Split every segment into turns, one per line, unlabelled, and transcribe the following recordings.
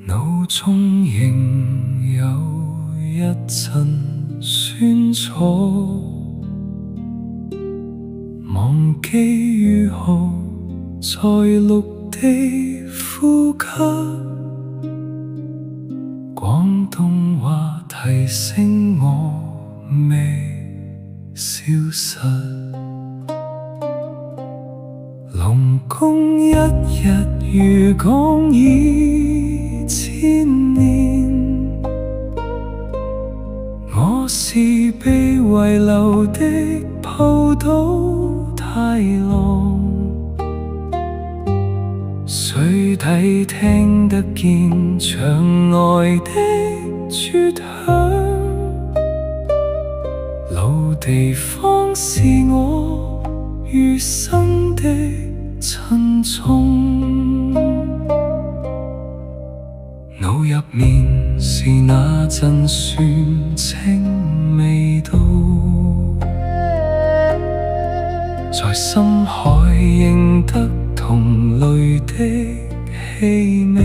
腦中仍有一陣酸楚，忘記如何在陸地呼吸。廣東話提醒我未消失。龍宮一日如講2000年，我是被遺留的浦島太郎，水底聽得見場外的絕響，老地方是我餘生的珍重。腦入面是那陣船青味道，在深海認得同類的氣味，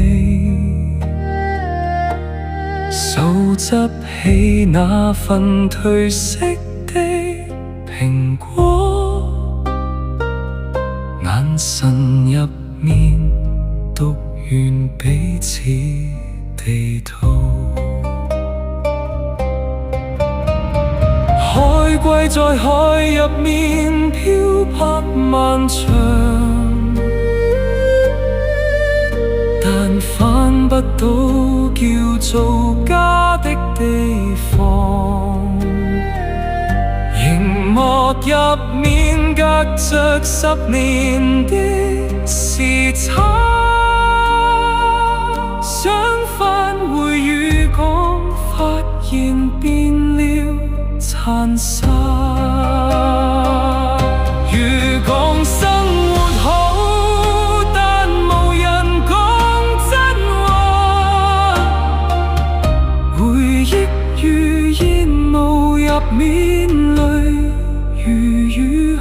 手執起那份褪色的蘋果，眼神入面讀完彼此地圖。海龜在海入面漂泊漫長，但翻不到叫做家的地方。熒幕入面隔着10年的時差，想返回漁港，發現變了殘沙。漁港生活好，但無人講真話，回憶如煙霧入面，淚如雨下。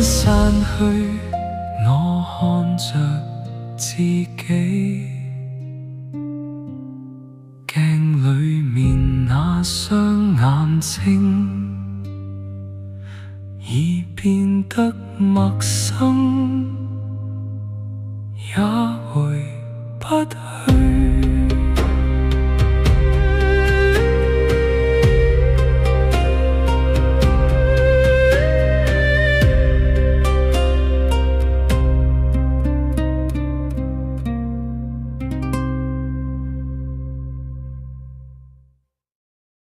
散去，我看着自己，鏡裏面那雙眼睛已變得陌生，也回不去。